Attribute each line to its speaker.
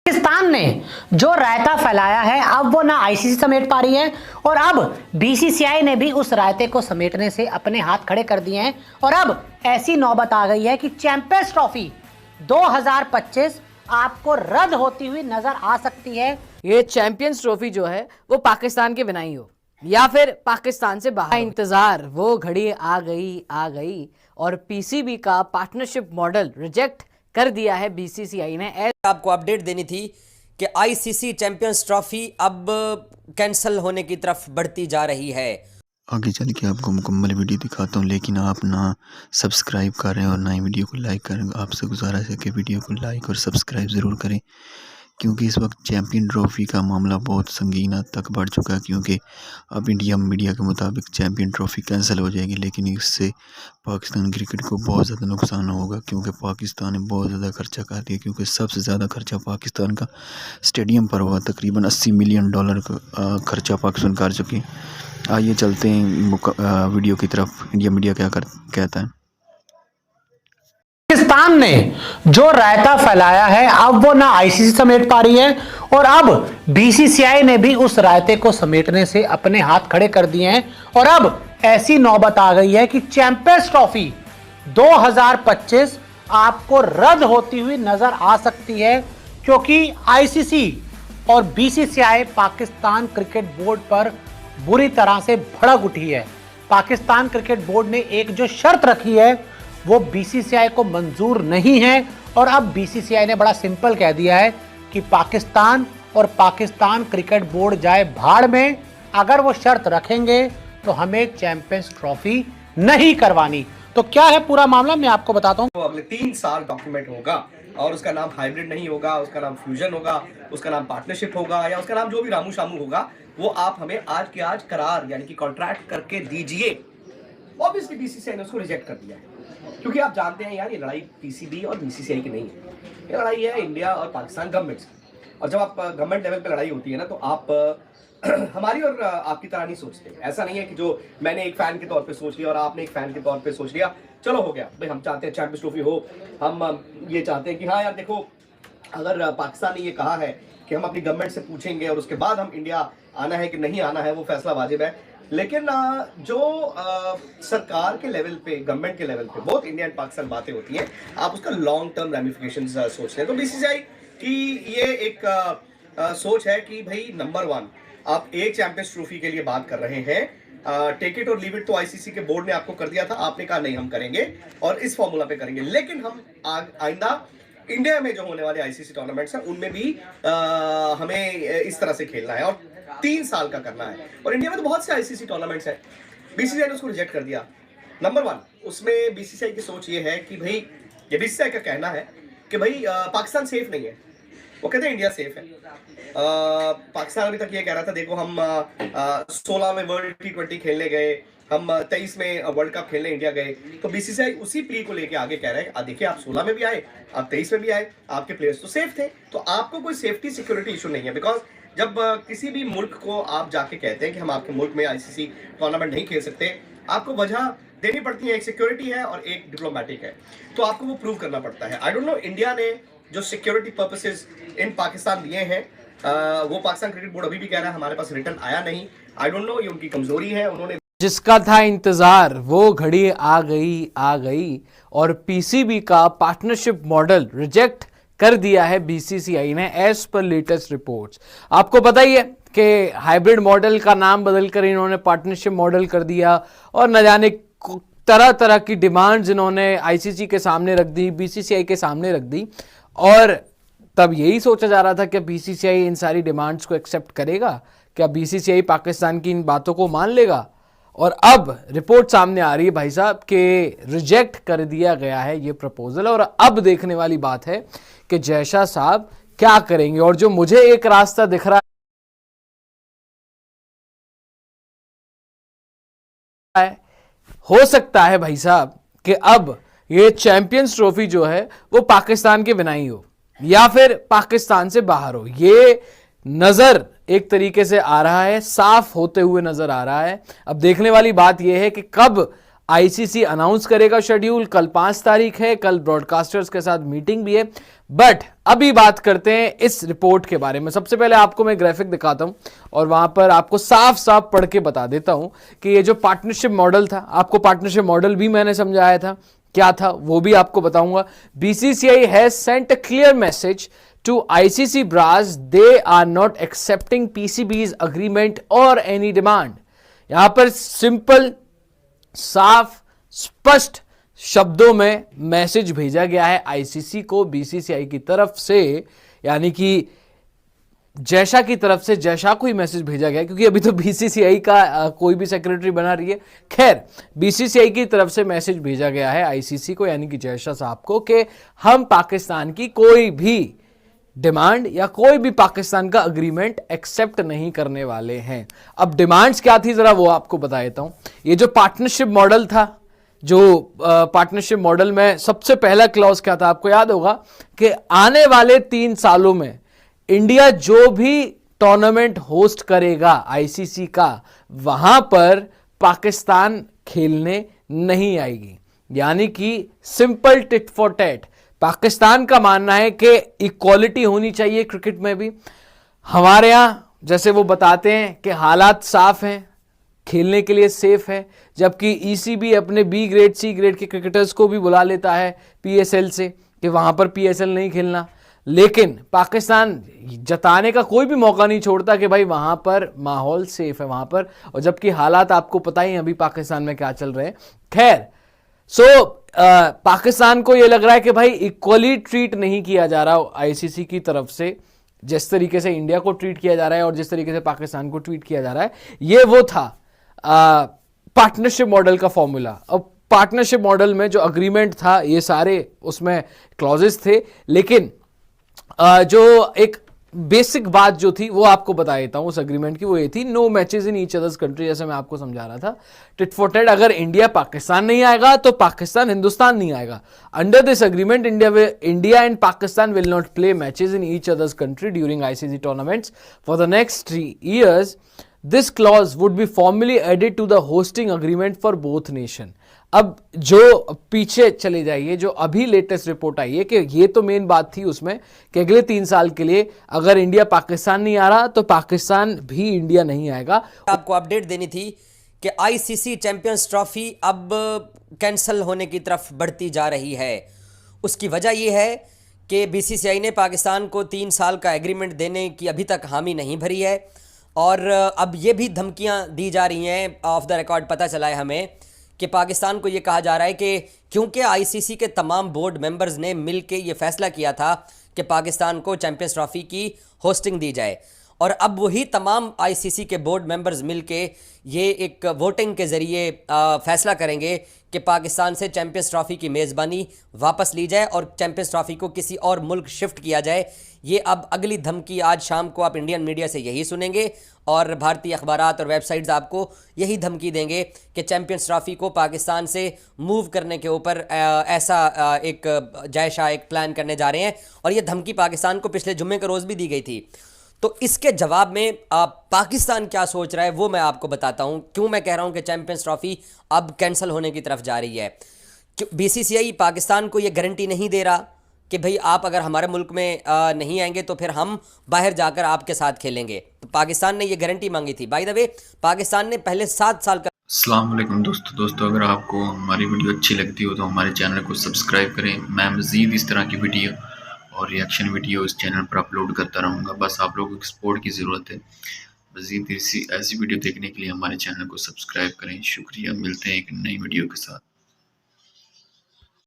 Speaker 1: पाकिस्तान ने जो रायता फैलाया है अब वो ना आईसीसी समेट पा रही है और अब बीसीसीआई ने भी उस रायते को समेटने से अपने हाथ खड़े कर दिए हैं और अब ऐसी नौबत आ गई है कि चैंपियंस ट्रॉफी 2025 आपको रद्द होती हुई नजर आ सकती है।
Speaker 2: ये चैंपियंस ट्रॉफी जो है वो पाकिस्तान के बिना ही हो या फिर पाकिस्तान से बाहर इंतजार वो घड़ी आ गई और पीसीबी का पार्टनरशिप मॉडल रिजेक्ट कर दिया है बीसीसीआई ने।
Speaker 3: आपको अपडेट देनी थी कि आईसीसी चैंपियंस ट्रॉफी अब कैंसिल होने की तरफ बढ़ती जा रही है।
Speaker 4: आगे चल के आपको मुकम्मल वीडियो दिखाता हूँ, लेकिन आप ना सब्सक्राइब कर रहे हैं और ना ही वीडियो को लाइक करें। आपसे गुजारिश है कि वीडियो को लाइक और सब्सक्राइब ज़रूर करें, क्योंकि इस वक्त चैंपियन ट्रॉफी का मामला बहुत संगीन हद तक बढ़ चुका है। क्योंकि अब इंडिया मीडिया के मुताबिक चैंपियन ट्रॉफी कैंसिल हो जाएगी, लेकिन इससे पाकिस्तान क्रिकेट को बहुत ज़्यादा नुकसान होगा, क्योंकि पाकिस्तान ने बहुत ज़्यादा खर्चा कर दिया। क्योंकि सबसे ज़्यादा खर्चा पाकिस्तान का स्टेडियम पर हुआ, तकरीबन $80 मिलियन का खर्चा पाकिस्तान कर चुकी। आइए चलते हैं वीडियो की तरफ। इंडिया मीडिया क्या कहता है।
Speaker 1: पाकिस्तान ने जो रायता फैलाया है अब वो ना आईसीसी समेट पा रही है और अब बीसीसीआई ने भी उस रायते को समेटने से अपने हाथ खड़े कर दिए हैं और अब ऐसी नौबत आ गई है कि चैंपियंस ट्रॉफी 2025 आपको रद्द होती हुई नजर आ सकती है, क्योंकि आईसीसी और बीसीसीआई पाकिस्तान क्रिकेट बोर्ड पर बुरी तरह से भड़क उठी है। पाकिस्तान क्रिकेट बोर्ड ने एक जो शर्त रखी है वो बीसीसीआई को मंजूर नहीं है और अब बीसीसीआई ने बड़ा सिंपल कह दिया है कि पाकिस्तान और पाकिस्तान क्रिकेट बोर्ड जाए भाड़ में। अगर वो शर्त रखेंगे तो हमें चैंपियंस ट्रॉफी नहीं करवानी। तो क्या है पूरा मामला मैं आपको बताता हूं।
Speaker 5: तो अगले 3 साल डॉक्यूमेंट होगा और उसका नाम हाइब्रिड नहीं होगा, उसका नाम फ्यूजन होगा, उसका नाम पार्टनरशिप होगा या उसका नाम जो भी रामू शामू होगा, वो आप हमें आज के आज करार यानी कि कॉन्ट्रैक्ट करके दीजिए। ऑब्वियसली बीसीसीआई ने उसको रिजेक्ट कर दिया है, क्योंकि आप जानते हैं यार ये लड़ाई पीसीबी और बीसीसीआई की नहीं है, ये लड़ाई है इंडिया और पाकिस्तान गवर्नमेंट्स की। और जब आप गवर्नमेंट लेवल पे लड़ाई होती है ना, तो आप हमारी और आपकी तरह नहीं सोचते। ऐसा नहीं है कि जो मैंने एक फैन के तौर पे सोच लिया और आपने एक फैन के तौर पे सोच लिया, चलो हो गया भाई, हम चाहते हैं चैंपियंस ट्रॉफी हो, हम ये चाहते हैं कि हाँ यार देखो, अगर पाकिस्तान ने ये कहा है कि हम अपनी गवर्नमेंट से पूछेंगे और उसके बाद हम इंडिया आना है कि नहीं आना है, वो फैसला वाजिब है। लेकिन जो सरकार के लेवल पे, गवर्नमेंट के लेवल पे बहुत इंडिया एंड पाकिस्तान बातें होती हैं, आप उसका लॉन्ग टर्म रेमिफिकेशंस सोचते हैं। तो बीसीसीआई की ये एक सोच है कि भाई नंबर 1 आप एक चैंपियंस ट्रॉफी के लिए बात कर रहे हैं, टेक इट और लीव इट। तो आईसीसी के बोर्ड ने आपको कर दिया था, आपने कहा नहीं हम करेंगे और इस फॉर्मूला पे करेंगे। लेकिन हम आइंदा इंडिया में जो होने वाले आईसीसी टूर्नामेंट्स हैं उनमें भी हमें इस तरह से खेलना है और 3 साल का करना है। और इंडिया में तो बहुत से आईसीसी टूर्नामेंट्स हैं, बीसीसीआई ने उसको रिजेक्ट कर दिया। नंबर 1 उसमें बीसीसीआई की सोच ये है कि भाई, ये बीसीसीआई का कहना है कि भाई पाकिस्तान सेफ नहीं है, वो कहते हैं इंडिया सेफ है। पाकिस्तान अभी तक ये कह रहा था देखो हम 16 में वर्ल्ड T20 खेलने गए, हम 23 में वर्ल्ड कप खेलने इंडिया गए। तो बीसीसीआई उसी प्ली को लेके आगे कह रहा है देखिए आप 16 में भी आए, आप 23 में भी आए, आपके प्लेयर्स तो सेफ थे, तो आपको कोई सेफ्टी सिक्योरिटी इशू नहीं है। बिकॉज जब किसी भी मुल्क को आप जाके कहते हैं कि हम आपके मुल्क में आईसीसी टूर्नामेंट नहीं खेल सकते, आपको वजह देनी पड़ती है, एक सिक्योरिटी है और एक डिप्लोमेटिक है, तो आपको वो प्रूव करना पड़ता है। आई डोंट नो इंडिया ने जो सिक्योरिटी पर्पसेस इन पाकिस्तान दिए हैं, वो पाकिस्तान क्रिकेट बोर्ड अभी भी कह रहा है हमारे पास रिटर्न आया नहीं। आई डोंट नो ये उनकी कमजोरी है, उन्होंने
Speaker 2: जिसका था इंतजार वो घड़ी आ गई और पीसीबी का पार्टनरशिप मॉडल रिजेक्ट कर दिया है बीसीसीआई ने एज पर लेटेस्ट रिपोर्ट्स। आपको पता ही है कि हाइब्रिड मॉडल का नाम बदलकर इन्होंने पार्टनरशिप मॉडल कर दिया और न जाने तरह तरह की डिमांड्स इन्होंने आईसीसी के सामने रख दी, बीसीसीआई के सामने रख दी और तब यही सोचा जा रहा था कि बीसीसीआई इन सारी डिमांड्स को एक्सेप्ट करेगा, क्या बीसीसीआई पाकिस्तान की इन बातों को मान लेगा। और अब रिपोर्ट सामने आ रही है भाई साहब कि रिजेक्ट कर दिया गया है ये प्रपोजल। और अब देखने वाली बात है कि जयशाह साहब क्या करेंगे। और जो मुझे एक रास्ता दिख रहा है, हो सकता है भाई साहब कि अब ये चैंपियंस ट्रॉफी जो है वो पाकिस्तान के बिना ही हो या फिर पाकिस्तान से बाहर हो। ये नजर एक तरीके से आ रहा है, साफ होते हुए नजर आ रहा है। अब देखने वाली बात यह है कि कब आईसीसी अनाउंस करेगा शेड्यूल। कल 5 तारीख है, कल ब्रॉडकास्टर्स के साथ मीटिंग भी है। बट अभी बात करते हैं इस रिपोर्ट के बारे में। सबसे पहले आपको मैं ग्राफिक दिखाता हूं और वहां पर आपको साफ साफ पढ़ के बता देता हूं कि ये जो पार्टनरशिप मॉडल था, आपको पार्टनरशिप मॉडल भी मैंने समझाया था, क्या था वो भी आपको बताऊंगा। BCCI has sent a clear message to ICC brass, they are not accepting PCB's agreement और एनी डिमांड। यहां पर सिंपल, साफ, स्पष्ट शब्दों में मैसेज भेजा गया है आईसीसी को बीसीसीआई की तरफ से, यानी कि जैशा की तरफ से जैशा को ही मैसेज भेजा गया, क्योंकि अभी तो बीसीसीआई का कोई भी सेक्रेटरी बना रही है। खैर, बीसीसीआई की तरफ से मैसेज भेजा गया है आईसीसी को, यानी कि जैशा साहब को, कि हम पाकिस्तान की कोई भी डिमांड या कोई भी पाकिस्तान का अग्रीमेंट एक्सेप्ट नहीं करने वाले हैं। अब डिमांड्स क्या थी जरा वो आपको बता देता हूं। ये जो पार्टनरशिप मॉडल था, जो पार्टनरशिप मॉडल में सबसे पहला क्लॉज क्या था, आपको याद होगा कि आने वाले 3 सालों में इंडिया जो भी टूर्नामेंट होस्ट करेगा आईसीसी का, वहां पर पाकिस्तान खेलने नहीं आएगी। यानी कि simple tit for TET. Pakistan का मानना है कि इक्वालिटी होनी चाहिए क्रिकेट में भी। हमारे यहां जैसे वो बताते हैं कि हालात साफ हैं, खेलने के लिए सेफ है, जबकि ईसीबी अपने बी ग्रेड सी ग्रेड के क्रिकेटर्स को भी बुला लेता है पीएसएल से कि वहां पर पीएसएल नहीं खेलना। लेकिन पाकिस्तान जताने का कोई भी मौका नहीं छोड़ता कि भाई वहां पर माहौल सेफ है वहां पर, और जबकि हालात आपको पता ही है अभी पाकिस्तान में क्या चल रहे हैं। खैर, पाकिस्तान को यह लग रहा है कि भाई इक्वली ट्रीट नहीं किया जा रहा आईसीसी की तरफ से, जिस तरीके से इंडिया को ट्रीट किया जा रहा है और जिस तरीके से पाकिस्तान को ट्रीट किया जा रहा है। ये वो था पार्टनरशिप मॉडल का फॉर्मूला। अब पार्टनरशिप मॉडल में जो अग्रीमेंट था, ये सारे उसमें क्लॉजेस थे, लेकिन जो एक बेसिक बात जो थी वो आपको बता देता हूं उस एग्रीमेंट की। वो ये थी, no matches in each others country, जैसे मैं आपको समझा रहा था, टिट फॉर टैट। अगर इंडिया पाकिस्तान नहीं आएगा तो पाकिस्तान हिंदुस्तान नहीं आएगा। Under this agreement India and Pakistan will not play matches in each others country during ICC tournaments for the next 3 years. This clause would be formally added to the hosting agreement for both nation. अब जो पीछे चले जाइए, जो अभी latest report आई है कि ये तो मेन बात थी उसमें कि अगले 3 साल के लिए अगर इंडिया पाकिस्तान नहीं आ रहा तो पाकिस्तान भी इंडिया नहीं आएगा।
Speaker 3: आपको अपडेट देनी थी कि आईसीसी चैंपियंस ट्रॉफी अब कैंसिल होने की तरफ बढ़ती जा रही है। उसकी वजह यह है कि बीसीसीआई ने पाकिस्तान को 3 साल का एग्रीमेंट देने की अभी तक हामी नहीं भरी है, और अब ये भी धमकियां दी जा रही हैं। ऑफ द रिकॉर्ड पता चला है हमें कि पाकिस्तान को ये कहा जा रहा है कि क्योंकि आईसीसी के तमाम बोर्ड मेंबर्स ने मिलकर ये फैसला किया था कि पाकिस्तान को चैंपियंस ट्रॉफी की होस्टिंग दी जाए, और अब वही तमाम आईसीसी के बोर्ड मेंबर्स मिलके ये एक वोटिंग के ज़रिए फैसला करेंगे कि पाकिस्तान से चैंपियंस ट्रॉफी की मेज़बानी वापस ली जाए और चैंपियंस ट्रॉफी को किसी और मुल्क शिफ्ट किया जाए। ये अब अगली धमकी आज शाम को आप इंडियन मीडिया से यही सुनेंगे, और भारतीय अखबारात और वेबसाइट्स आपको यही धमकी देंगे कि चैंपियंस ट्रॉफी को पाकिस्तान से मूव करने के ऊपर ऐसा एक जायशा एक प्लान करने जा रहे हैं, और ये धमकी पाकिस्तान को पिछले जुम्मे के रोज़ भी दी गई थी। तो इसके जवाब में पाकिस्तान क्या सोच रहा है वो मैं आपको बताता हूं। क्यों मैं कह रहा हूं कि चैंपियंस ट्रॉफी अब कैंसिल होने की तरफ जा रही है। बीसीसीआई पाकिस्तान को ये गारंटी नहीं दे रहा कि भाई आप अगर हमारे मुल्क में नहीं आएंगे तो फिर हम बाहर जाकर आपके साथ खेलेंगे। तो पाकिस्तान ने ये गारंटी मांगी थी। बाय द वे, पाकिस्तान ने पहले 7 साल का।
Speaker 4: अस्सलाम वालेकुम दोस्तों, अगर आपको हमारी वीडियो अच्छी लगती हो तो हमारे चैनल को सब्सक्राइब करें। मैं मज़ीद इस तरह की वीडियो और रिएक्शन वीडियो इस चैनल पर अपलोड करता रहूँगा। बस आप लोगों को सपोर्ट की ज़रूरत है। मज़ीद ऐसी वीडियो देखने के लिए हमारे चैनल को सब्सक्राइब करें। शुक्रिया, मिलते हैं एक नई वीडियो के साथ।